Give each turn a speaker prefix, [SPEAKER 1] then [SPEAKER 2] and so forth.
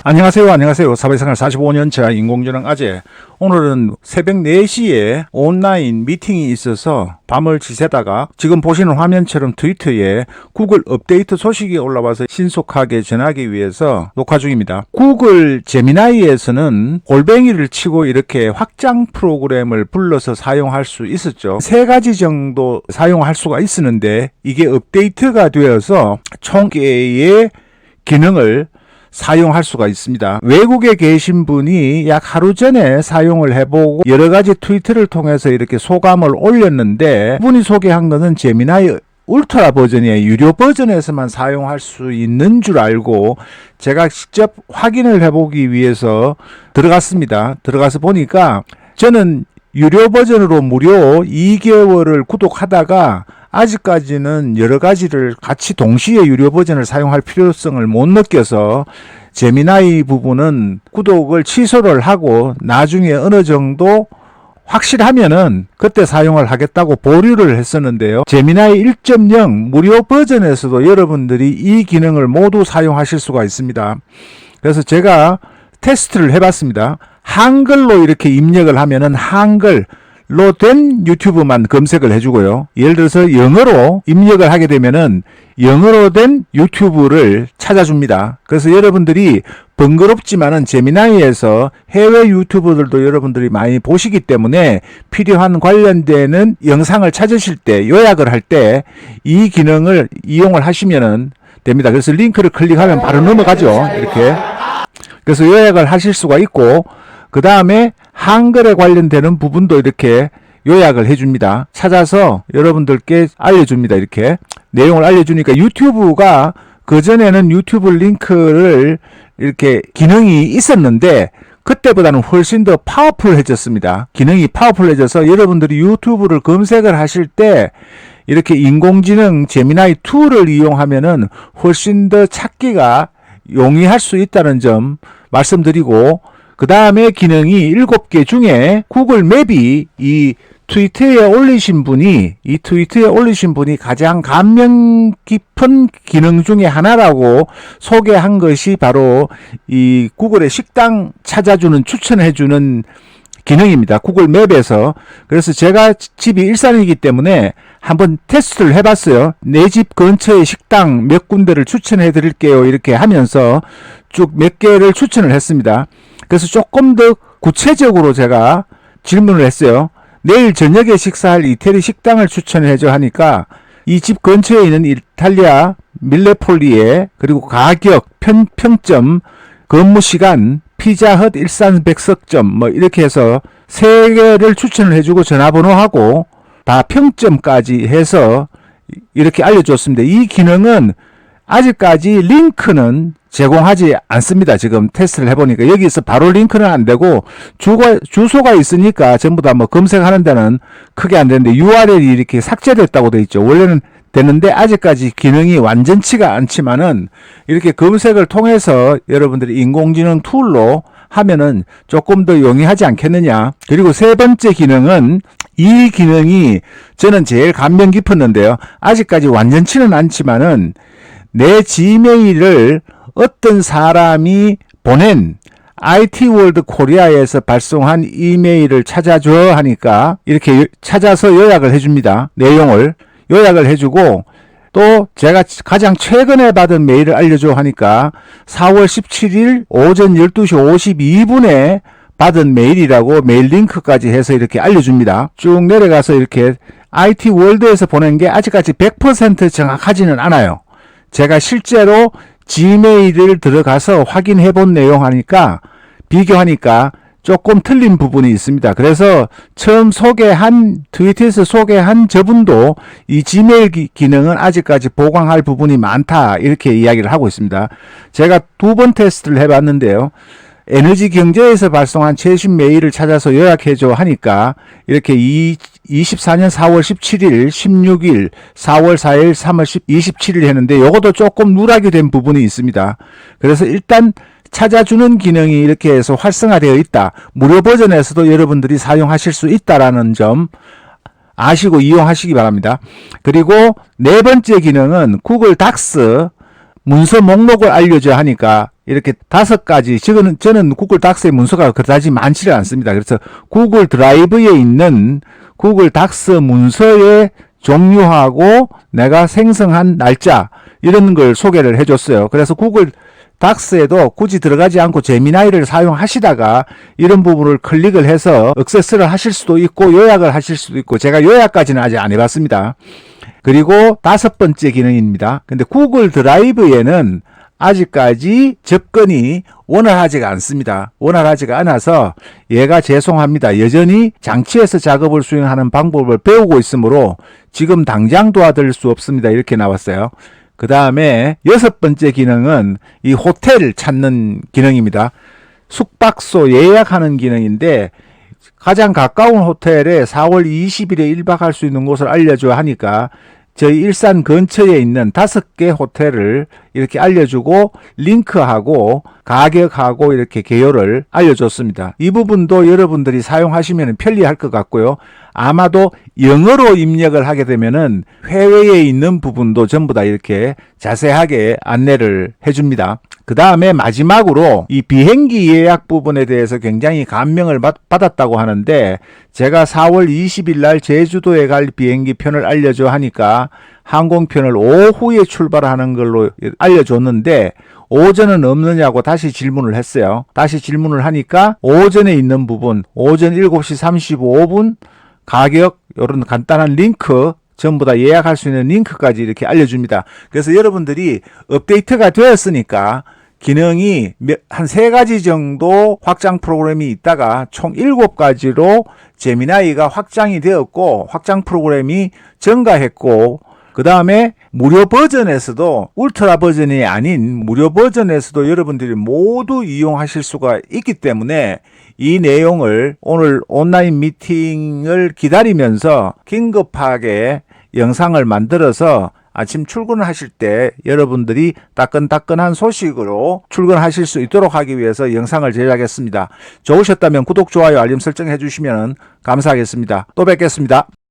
[SPEAKER 1] 안녕하세요. 사회생활 45년차 인공지능 아재. 오늘은 새벽 4시에 온라인 미팅이 있어서 밤을 지새다가 지금 보시는 화면처럼 트위터에 구글 업데이트 소식이 올라와서 신속하게 전하기 위해서 녹화 중입니다. 구글 제미나이에서는 골뱅이를 치고 이렇게 확장 프로그램을 불러서 사용할 수 있었죠. 3가지 정도 사용할 수가 있었는데 이게 업데이트가 되어서 총 개의 기능을 사용할 수가 있습니다. 외국에 계신 분이 약 하루 전에 사용을 해보고 여러 가지 트위터를 통해서 이렇게 소감을 올렸는데 그분이 소개한 것은 제미나이 울트라 버전이에요. 유료 버전에서만 사용할 수 있는 줄 알고 제가 직접 확인을 해보기 위해서 들어갔습니다. 들어가서 보니까 저는 유료 버전으로 무료 2개월을 구독하다가 아직까지는 여러 가지를 같이 동시에 유료 버전을 사용할 필요성을 못 느껴서 제미나이 부분은 구독을 취소를 하고 나중에 어느 정도 확실하면은 그때 사용을 하겠다고 보류를 했었는데요. 제미나이 1.0 무료 버전에서도 여러분들이 이 기능을 모두 사용하실 수가 있습니다. 그래서 제가 테스트를 해봤습니다. 한글로 이렇게 입력을 하면은 한글로 된 유튜브만 검색을 해주고요. 예를 들어서 영어로 입력을 하게 되면은 영어로 된 유튜브를 찾아줍니다. 그래서 여러분들이 번거롭지만은 제미나이에서 해외 유튜브들도 여러분들이 많이 보시기 때문에 필요한 관련되는 영상을 찾으실 때 요약을 할 때 이 기능을 이용을 하시면은 됩니다. 그래서 링크를 클릭하면 바로 넘어가죠. 이렇게. 그래서 요약을 하실 수가 있고 그 다음에 한글에 관련되는 부분도 이렇게 요약을 해줍니다. 찾아서 여러분들께 알려줍니다. 이렇게 내용을 알려주니까 유튜브가 그전에는 유튜브 링크를 이렇게 기능이 있었는데 그때보다는 훨씬 더 파워풀해졌습니다. 기능이 파워풀해져서 여러분들이 유튜브를 검색을 하실 때 이렇게 인공지능 제미나이 2를 이용하면은 훨씬 더 찾기가 용이할 수 있다는 점 말씀드리고 그 다음에 기능이 7개 중에 구글 맵이 이 트위터에 올리신 분이 가장 감명 깊은 기능 중에 하나라고 소개한 것이 바로 이 구글의 식당 찾아주는 추천해주는 기능입니다. 구글 맵에서. 그래서 제가 집이 일산이기 때문에 한번 테스트를 해봤어요. 내 집 근처의 식당 몇 군데를 추천해 드릴게요. 이렇게 하면서 쭉 몇 개를 추천을 했습니다. 그래서 조금 더 구체적으로 제가 질문을 했어요. 내일 저녁에 식사할 이태리 식당을 추천해줘 하니까 이 집 근처에 있는 이탈리아 밀레폴리에 그리고 가격, 평점, 근무 시간, 피자헛 일산 백석점 뭐 이렇게 해서 3개를 추천을 해주고 전화번호하고 다 평점까지 해서 이렇게 알려줬습니다. 이 기능은 아직까지 링크는 제공하지 않습니다. 지금 테스트를 해보니까 여기서 바로 링크는 안 되고 주소가 있으니까 전부 다 뭐 검색하는 데는 크게 안 되는데 URL이 이렇게 삭제됐다고 돼 있죠. 원래는 되는데 아직까지 기능이 완전치가 않지만은 이렇게 검색을 통해서 여러분들이 인공지능 툴로 하면은 조금 더 용이하지 않겠느냐. 그리고 3번째 기능은 이 기능이 저는 제일 감명 깊었는데요. 아직까지 완전치는 않지만은 내 지메일을 어떤 사람이 보낸 IT월드 코리아에서 발송한 이메일을 찾아줘 하니까 이렇게 찾아서 요약을 해줍니다. 내용을 요약을 해주고 또 제가 가장 최근에 받은 메일을 알려줘 하니까 4월 17일 오전 12시 52분에 받은 메일이라고 메일 링크까지 해서 이렇게 알려줍니다. 쭉 내려가서 이렇게 IT월드에서 보낸 게 아직까지 100% 정확하지는 않아요. 제가 실제로 지메일을 들어가서 확인해 본 내용 하니까 비교하니까 조금 틀린 부분이 있습니다. 그래서 처음 트위터에서 소개한 저분도 이 지메일 기능은 아직까지 보강할 부분이 많다 이렇게 이야기를 하고 있습니다. 제가 2번 테스트를 해봤는데요. 에너지 경제에서 발송한 최신 메일을 찾아서 요약해줘 하니까 이렇게 24년 4월 17일, 16일, 4월 4일, 3월 27일 했는데 요것도 조금 누락이 된 부분이 있습니다. 그래서 일단 찾아주는 기능이 이렇게 해서 활성화되어 있다. 무료 버전에서도 여러분들이 사용하실 수 있다라는 점 아시고 이용하시기 바랍니다. 그리고 4번째 기능은 구글 닥스 문서 목록을 알려줘 하니까 이렇게 5가지, 저는 구글 닥스의 문서가 그다지 많지는 않습니다. 그래서 구글 드라이브에 있는 구글 닥스 문서의 종류하고 내가 생성한 날짜 이런 걸 소개를 해줬어요. 그래서 구글 닥스에도 굳이 들어가지 않고 제미나이를 사용하시다가 이런 부분을 클릭을 해서 액세스를 하실 수도 있고 요약을 하실 수도 있고, 제가 요약까지는 아직 안 해봤습니다. 그리고 5번째 기능입니다. 근데 구글 드라이브에는 아직까지 접근이 원활하지가 않습니다. 원활하지가 않아서 얘가 죄송합니다. 여전히 장치에서 작업을 수행하는 방법을 배우고 있으므로 지금 당장 도와드릴 수 없습니다. 이렇게 나왔어요. 그 다음에 6번째 기능은 이 호텔 찾는 기능입니다. 숙박소 예약하는 기능인데 가장 가까운 호텔에 4월 20일에 1박할 수 있는 곳을 알려줘 하니까 저희 일산 근처에 있는 5개 호텔을 이렇게 알려주고 링크하고 가격하고 이렇게 개요를 알려줬습니다. 이 부분도 여러분들이 사용하시면 편리할 것 같고요. 아마도 영어로 입력을 하게 되면은 해외에 있는 부분도 전부 다 이렇게 자세하게 안내를 해줍니다. 그 다음에 마지막으로 이 비행기 예약 부분에 대해서 굉장히 감명을 받았다고 하는데, 제가 4월 20일 날 제주도에 갈 비행기 편을 알려줘 하니까 항공편을 오후에 출발하는 걸로 알려줬는데 오전은 없느냐고 다시 질문을 했어요. 다시 질문을 하니까 오전에 있는 부분, 오전 7시 35분 가격, 이런 간단한 링크 전부 다 예약할 수 있는 링크까지 이렇게 알려줍니다. 그래서 여러분들이 업데이트가 되었으니까 기능이 한 3가지 정도 확장 프로그램이 있다가 총 7가지로 제미나이가 확장이 되었고, 확장 프로그램이 증가했고, 그 다음에 무료 버전에서도, 울트라 버전이 아닌 무료 버전에서도 여러분들이 모두 이용하실 수가 있기 때문에 이 내용을 오늘 온라인 미팅을 기다리면서 긴급하게 영상을 만들어서 아침 출근하실 때 여러분들이 따끈따끈한 소식으로 출근하실 수 있도록 하기 위해서 영상을 제작했습니다. 좋으셨다면 구독, 좋아요, 알림 설정 해주시면 감사하겠습니다. 또 뵙겠습니다.